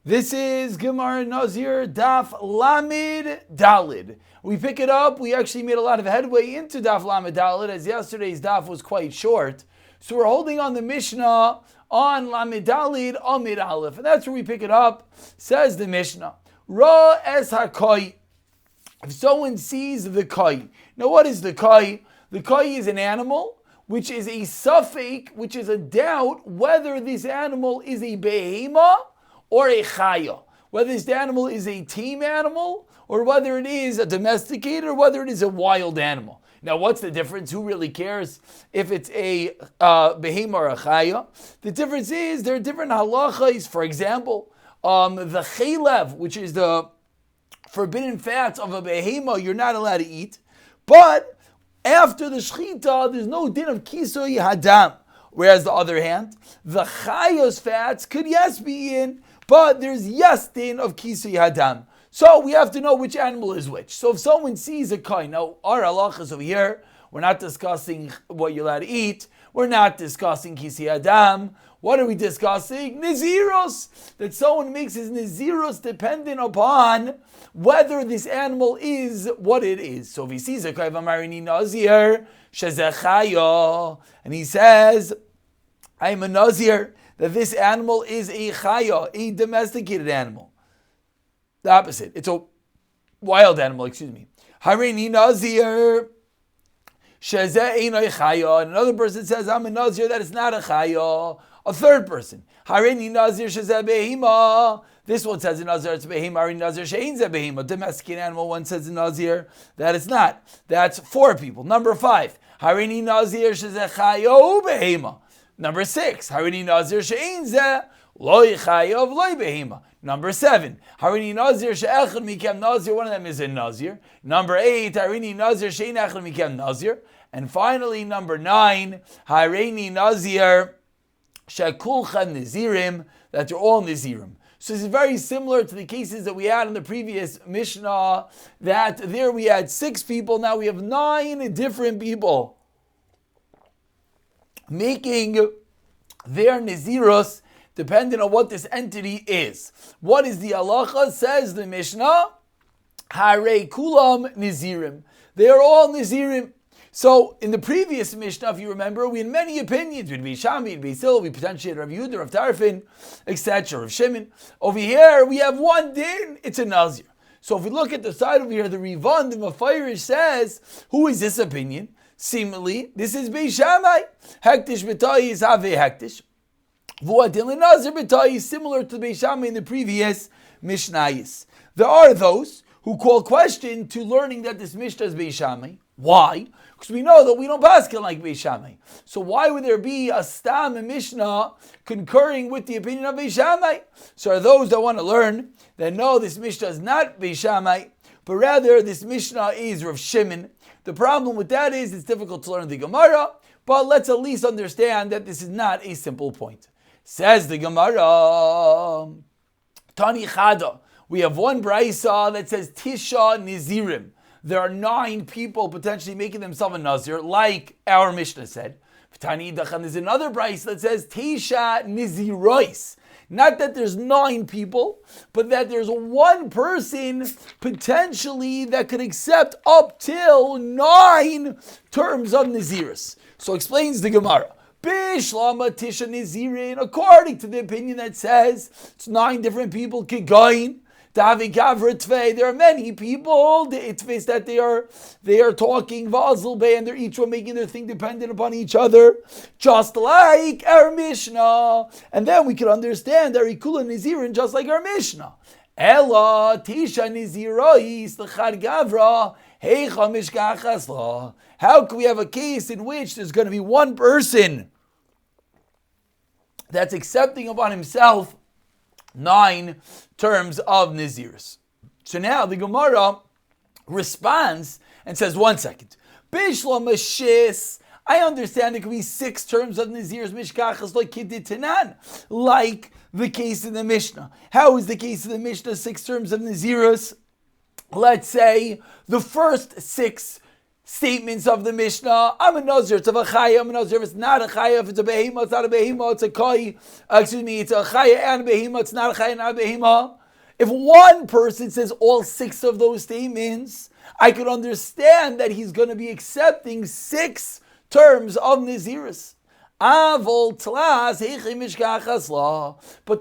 This is Gemara Nazir Daf Lamed Dalid. We pick it up. We actually made a lot of headway into Daf Lamed Dalid, as yesterday's Daf was quite short. So we're holding on the Mishnah on Lamed Dalid Amid Aleph, and that's where we pick it up. Says the Mishnah, Ra es hakoi. If someone sees the koi. Now what is the koi? The koi is an animal which is a suffix, which is a doubt whether this animal is a behema or a chaya, whether this animal is a tame animal or whether it is a domesticated or whether it is a wild animal. Now, what's the difference? Who really cares if it's a behema or a chaya? The difference is there are different halachas. For example, the chelev, which is the forbidden fats of a behema, you're not allowed to eat. But after the shechita, there's no din of kisui hadam. Whereas the other hand, the chayos fats could yes be eaten, but there's yes din of kisui hadam. So we have to know which animal is which. So if someone sees a kohen, now our halachas over here, we're not discussing what you're allowed to eat. We're not discussing kisui hadam. What are we discussing? Naziros. That someone makes his naziros dependent upon whether this animal is what it is. So if he sees a kohen amarini nazir, shezechaya, and he says, I'm a nazir, that this animal is a chaya, a domesticated animal. The opposite. It's a wild animal, Harini nazir, shezeh einoi chaya. Another person says, I'm a nazir, that it's not a chaya. A third person, Harini nazir shezeh behima. This one says in Nazir it's behima. Harini nazir she'ein zeh behima. Domesticated animal. One says in Nazir that it's not. That's 4 people. Number 5, Harini nazir shezeh chaya behima. Number 6, Harini nazir she'ein zeh loy chayav loy behima. Number 7, Harini nazir she'echad mikem nazir. One of them is a nazir. Number 8, Harini nazir she'ein echad mikem nazir. And finally, number 9, Harini nazir she'kulchan nazirim. That they're all nazirim. So this is very similar to the cases that we had in the previous Mishnah. That there we had 6 people. Now we have 9 different people making their naziros depending on what this entity is. What is the halacha? Says the Mishnah, Hare kulam nazirim. They are all nazirim. So in the previous Mishnah, if you remember, we had many opinions. We'd be Shami, we'd be Sil, we potentially had Rav Yehuda, Rav Tarfin, etc., Rav Shimon. Over here, we have one din, it's a nazir. So if we look at the side over here, the Rivan, the Mafayrish says, who is this opinion? Seemingly, this is Beis Shammai. Hektish b'tai is Ave Hektish. V'adil Nazir b'tai is similar to Beis Shammai in the previous Mishnayis. There are those who call question to learning that this Mishnah is Beis Shammai. Why? Because we know that we don't paskin like Beis Shammai. So why would there be a stam and Mishnah concurring with the opinion of Beis Shammai? So are those that want to learn that no, this Mishnah is not Beis Shammai, but rather this Mishnah is Rav Shimon. The problem with that is it's difficult to learn the Gemara, but let's at least understand that this is not a simple point. Says the Gemara, Tani Chada. We have one brayso that says Tisha Nizirim. There are 9 people potentially making themselves a Nazir, like our Mishnah said. Tani Dachan is another brayso that says Tisha Nizirois. Not that there's 9 people, but that there's one person potentially that could accept up till 9 terms of Naziris. So explains the Gemara. Bishlama Tisha Nazirin, according to the opinion that says it's 9 different people, Kigain, Davi Gavra Tvei, there are many people, the Itfis that they are talking, Vazilbe, and they're each one making their thing dependent upon each other, just like our Mishnah. And then we can understand Arikula Nazirin just like our Mishnah. Ella Tisha Nazirois, L'chad Gavra, Heicha Mishkachasla. How can we have a case in which there's going to be one person that's accepting upon himself 9 terms of Naziris? So now the Gemara responds and says, 1 second. Bishla Mashis, I understand it could be 6 terms of Naziris, Mishkachas, like Kiddit Tanan, like the case in the Mishnah. How is the case in the Mishnah 6 terms of Naziris? Let's say the first 6 statements of the Mishnah. I'm a Nazir, it's a Chaya, I'm a Nazir, if it's not a Chaya, if it's a Behema, it's not a Behema, it's a Koi, it's a Chaya and a Behema, it's not a Chaya and a Behema. If one person says all 6 of those statements, I could understand that he's going to be accepting 6 terms of Naziris. But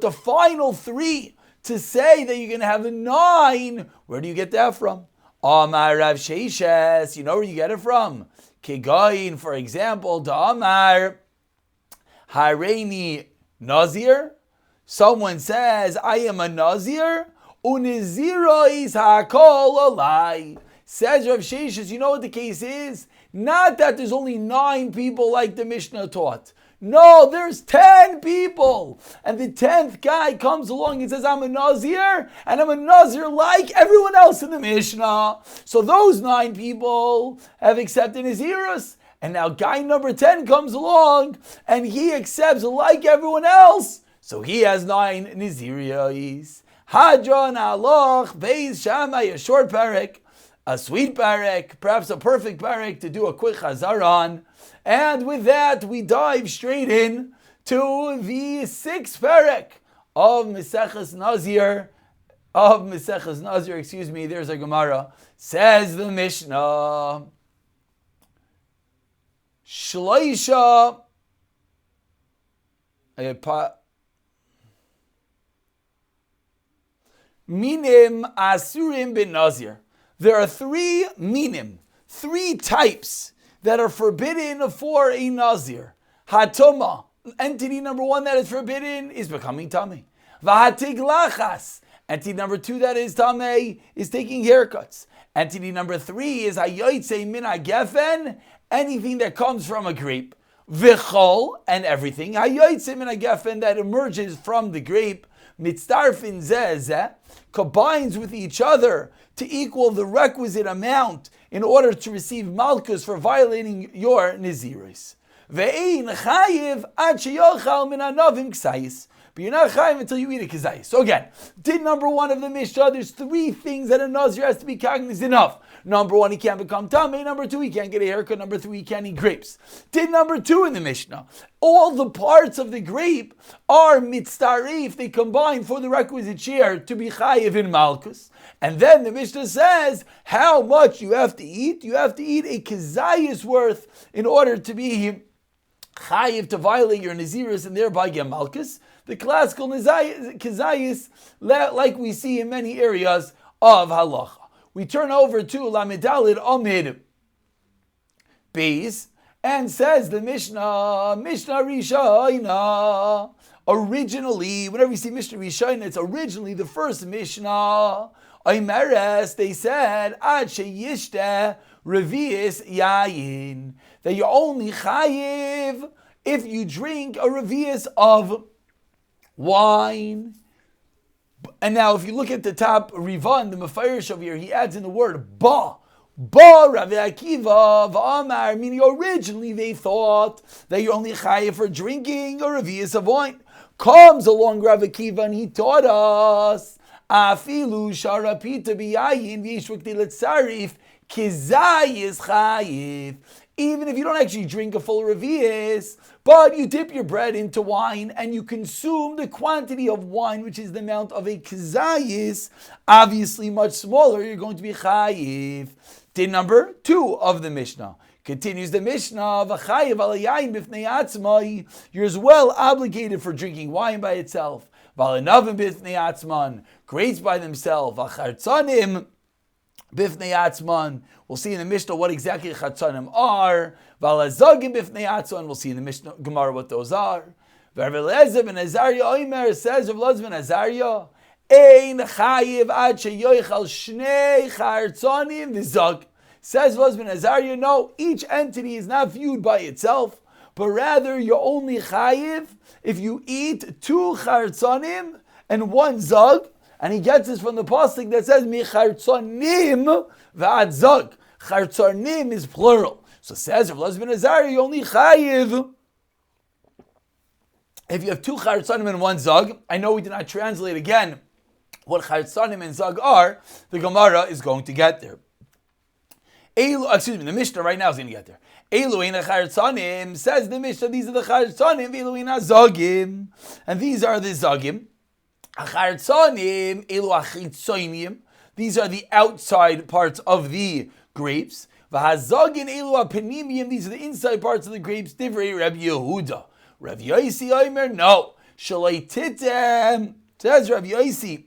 the final 3, to say that you're going to have a 9, where do you get that from? Amar Rav Sheishes, you know where you get it from? Kegain, for example, Amar Hareini Nazir. Someone says, I am a Nazir, unizira is hakol alai. Says Rav Sheishes, you know what the case is? Not that there's only 9 people like the Mishnah taught. No, there's 10 people. And the 10th guy comes along and says, I'm a Nazir, and I'm a Nazir like everyone else in the Mishnah. So those 9 people have accepted Nazirus. And now guy number 10 comes along, and he accepts like everyone else. So he has 9 Naziriyos. Hadron Aloch, Beis Shammai, a short parak, a sweet parak, perhaps a perfect parak to do a quick chazar on. And with that, we dive straight in to the 6th parak of Maseches Nazir. There's a Gemara. Says the Mishnah, Shloisha, Minim Asurim bin Nazir. There are 3 minim, 3 types that are forbidden for a Nazir. Hatoma, entity number 1 that is forbidden is becoming tamei. V'hatiglachas, entity number 2 that is tamei is taking haircuts. Entity number 3 is hayoytze min hagefen, anything that comes from a grape. V'chol, and everything hayoytze min hagefen that emerges from the grape. Mitzdarfin zeh combines with each other to equal the requisite amount in order to receive malchus for violating your Naziris. Ve'ein chayiv ad sheyochal min hanavim ksayis. But you're not chayiv until you eat a kazayis. So again, din number 1 of the Mishnah, there's 3 things that a Nazir has to be cognizant of. Number 1, he can't become tamei. Number 2, he can't get a haircut. Number 3, he can't eat grapes. Din number 2 in the Mishnah, all the parts of the grape are mitztarif, they combine for the requisite share to be chayiv in malchus. And then the Mishnah says how much you have to eat. You have to eat a kazayis worth in order to be chayiv to violate your naziris and thereby get malchus. The classical kazayis, like we see in many areas of halacha. We turn over to Lamidalid Amid Beis, and says the Mishnah Rishayna. Originally, whenever you see Mishnah Rishayna, it's originally the first Mishnah. Oimeres, they said, Ad sheyishte revius yayin, that you're only chayiv if you drink a revius of wine. And now if you look at the top Rivan, the Mefarish over here, he adds in the word ba. Ba Rav Akiva v'amar, meaning originally they thought that you're only chayiv for drinking a revius of wine. Comes along Rav Akiva and he taught us afilu sharapita biyayin v'yishvukti letzarif kizayis chayiv. Even if you don't actually drink a full revius, but you dip your bread into wine and you consume the quantity of wine, which is the amount of a kazayis, obviously much smaller, you're going to be chayiv. Din number 2 of the Mishnah. Continues the Mishnah, v'chayiv al yayin b'fnei atzmai, you're as well obligated for drinking wine by itself. V'alenavim b'fnei atzman, grapes by themselves. V'chartzanim b'fnei atzman, we'll see in the Mishnah what exactly chartzanim are. V'alazagim b'fnei atzman, we'll see in the Mishnah Gemara what those are. Rav Eliezer ben Azariah Oimer says, Rav Eliezer ben Azariah, ein chayiv ad sheyoichal shnei chartzanim v'zag. Says Rav Eliezer ben Azariah, no, each entity is not viewed by itself, but rather you're only chayiv if you eat 2 chartzanim and 1 zag. And he gets this from the pasuk that says mi chartzanim v'ad zag. Chartzanim is plural. So says Rav Eliezer ben Azariah, you only chayiv if you have 2 chartzanim and 1 zag. I know we did not translate again what chartzanim and zag are. The Gemara is going to get there. The Mishnah right now is going to get there. Elu Charetzanim, says the Mishnah, these are the Charetzanim, Elu Zogim, and these are the Zogim. Charetzanim, Elu Achitzonim, these are the outside parts of the grapes. V'hazogin Elu Apenimium, these are the inside parts of the grapes. Divrei Rabbi Yehuda. Rabbi Yosi Omer, no. Shalei Titem, says Rabbi Yosi,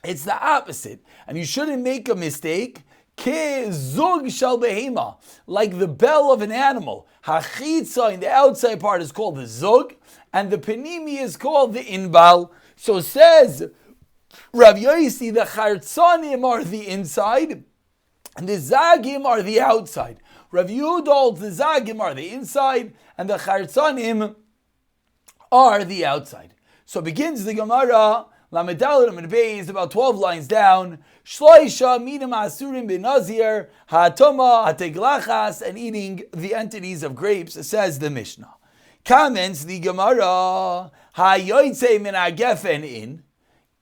it's the opposite, and you shouldn't make a mistake. Ke zug shal behema, like the bell of an animal. Hachitza, in the outside part, is called the zug, and the penimi is called the inbal. So says Rabbi Yosi, the chartzanim are the inside, and the zagim are the outside. Rabbi Yehuda holds the zagim are the inside, and the chartzanim are the outside. So begins the Gemara. Lamedal and Beis, about 12 lines down. Shloisha minim asurim bin Nazir, ha'atoma, ha'teglachas, and eating the entities of grapes, says the Mishnah. Comments the Gemara, ha'yoytze min ha'gefen in,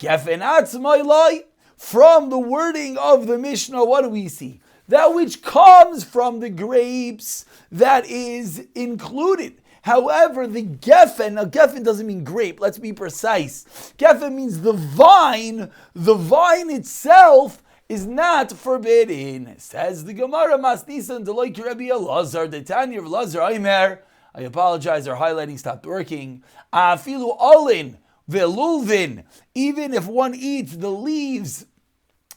gefen atzmai lai. From the wording of the Mishnah, what do we see? That which comes from the grapes, that is included. However, the gefen, now gefen doesn't mean grape, let's be precise. Gefen means the vine itself is not forbidden. Says the Gemara, Masnisan Deloik Rabbi Elazar, the Tanya of Elazar Aimer. I apologize, our highlighting stopped working. Afilu olin, velulvin, even if one eats the leaves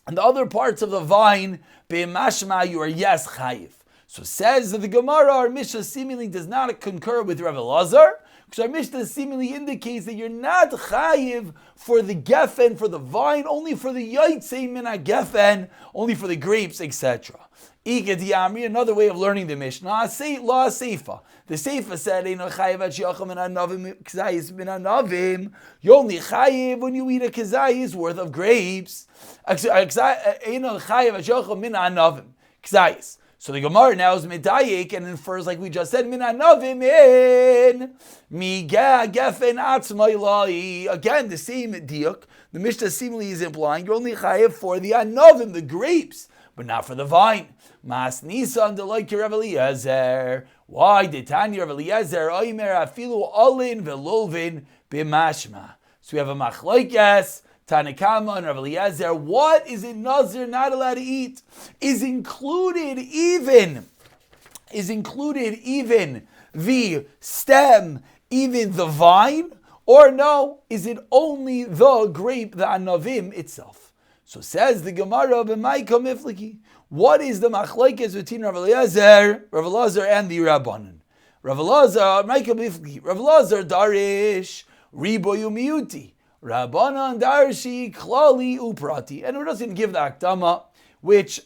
and the other parts of the vine, be'mashma, you are yes chayiv. So says the Gemara, our Mishnah seemingly does not concur with Rav Elazar, because our Mishnah seemingly indicates that you're not chayiv for the gefen, for the vine, only for the yotzei min gefen, only for the grapes, etc. Another way of learning the Mishnah, la seifa. The seifa said, you only chayiv when you eat a kazayis worth of grapes. So the Gemara now is medayik and infers, like we just said, min anavim in miga gefen atzmai lai. Again, the same diuk. The Mishnah seemingly is implying you're only chayev for the anavim, the grapes, but not for the vine. Mas nisan deloik Rav Eliezer. Why did Tanya Rav Eliezer oimer afilu olin velulvin b'mashma? So we have a machlokes. Tanakama and Rav Eliezer, what is in Nazir not allowed to eat? Is included even the stem, even the vine? Or no, is it only the grape, the anavim itself? So says the Gemara, b'maika mifliki. What is the machlokes between Rav Eliezer and the Rabbanan? Rav Eliezer, maika mifliki. Rav Eliezer darish riboyu miuti. Rabbanan darshi klali uprati, and we're just going to give the akdama, which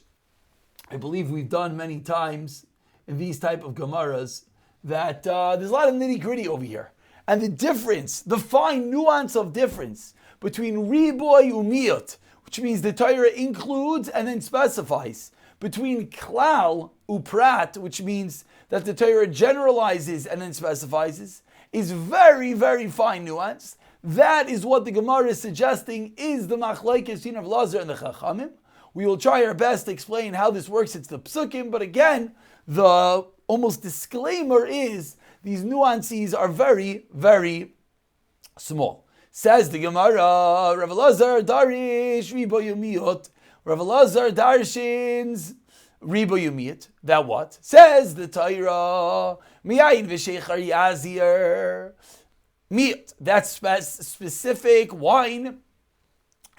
I believe we've done many times in these type of gemaras. That there's a lot of nitty gritty over here, and the difference, the fine nuance of difference between riboy umiyot, which means the Torah includes and then specifies, between klal uprat, which means that the Torah generalizes and then specifies, is very, very fine nuance. That is what the Gemara is suggesting is the machlokes between Rav Elazar and the Chachamim. We will try our best to explain how this works. It's the psukim, but again, the almost disclaimer is these nuances are very, very small. Says the Gemara, Rav Elazar darish ribo yumiyot. Rav Elazar darshins ribo yumiyot. That what? Says the Torah, miyayin v'sheichar yazir. Meat, that's specific wine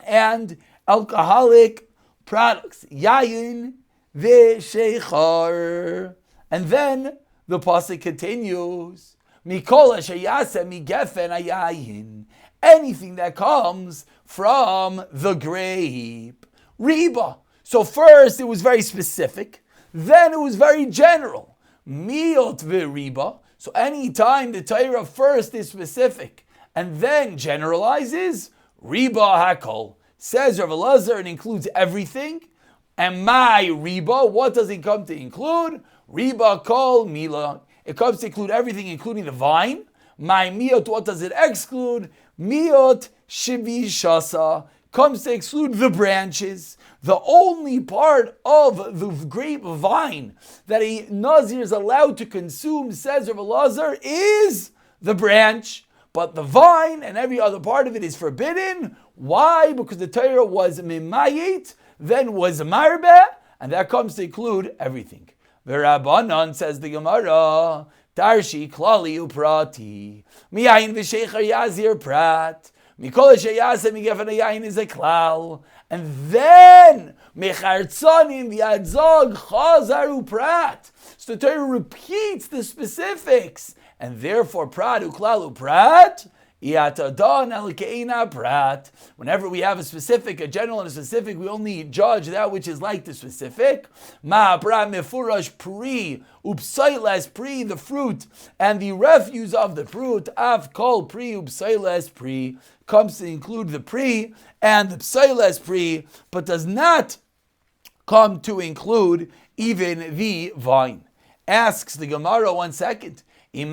and alcoholic products. Yayin v'sheichar. And then the pasuk continues, Mikol sheyase migefen ayayin. Anything that comes from the grape. Riba. So first it was very specific, then it was very general. Miot v'riba. So any time the Torah first is specific and then generalizes, riba hakol. Says Rav Elazar, it includes everything. And my riba, what does it come to include? Riba kol mila. It comes to include everything, including the vine. My miot, what does it exclude? Miot shivi shasa. comes to exclude the branches. The only part of the grapevine that a Nazir is allowed to consume, says Rav Elazar, is the branch. But the vine and every other part of it is forbidden. Why? Because the Torah was mimayit, then was marbeh, and that comes to include everything. V'Rabbanan, says the Gemara, Tarshi klali uprati, miyayin v'sheicher yazir prat, mikol sheyase migefen yayin is a klal, and then mechartzanim v'yadzog chazar uprat. So the Torah repeats the specifics, and therefore prat uklal uprat. Whenever we have a specific, a general and a specific, we only judge that which is like the specific. The fruit and the refuse of the fruit, comes to include the pri and the psailes pri, but does not come to include even the vine. Asks the Gemara, 1 second. But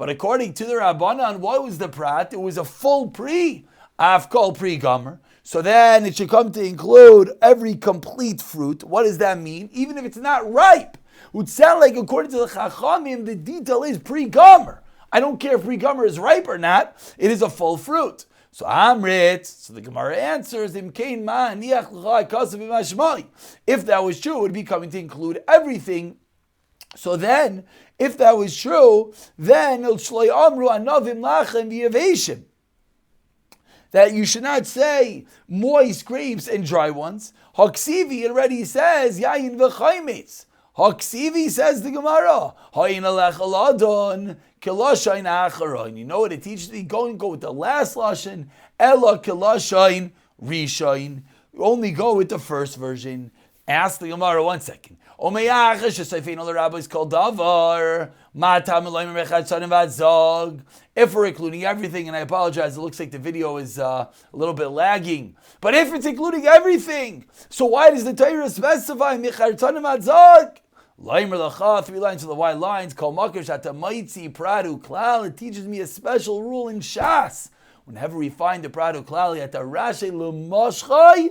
according to the Rabbanan, what was the prat? It was a full pri. Afkol pri gomer. So then it should come to include every complete fruit. What does that mean? Even if it's not ripe. It would sound like, according to the Chachamim, the detail is pri gomer. I don't care if pri gomer is ripe or not. It is a full fruit. So Amrit, so the Gemara answers, if that was true, it would be coming to include everything. So then, if that was true, then that you should not say moist grapes and dry ones. Haksivi already says yayin v'chaimitz. Haksivi, says the Gemara, you know what it teaches me? Go with the last lashon, ela kilashain rishain. Only go with the first version. Ask the Gemara, 1 second. If we're including everything, and I apologize, it looks like the video is a little bit lagging. But if it's including everything, so why does the Torah specify mechartanim adzog? 3 lines to the white lines. It teaches me a special rule in Shas. Whenever we find the pradu klali at the Rashi l'moshchai,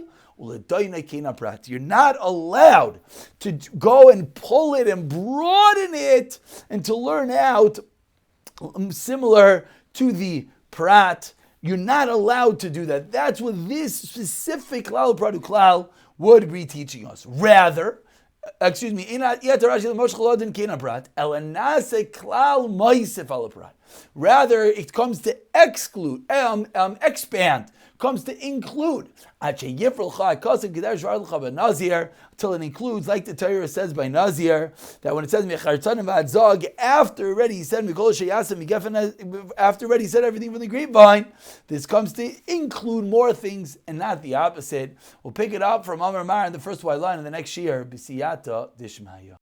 you're not allowed to go and pull it and broaden it and to learn out similar to the prat. You're not allowed to do that. That's what this specific klal pradu klal would be teaching us. Rather, rather, it comes to exclude, expand, comes to include. Until it includes, like the Torah says by Nazir, that when it says after already he said after already he said everything from the grapevine, this comes to include more things and not the opposite. We'll pick it up from Amar Mar in the first white line in the next year. B'siyata dishmaya.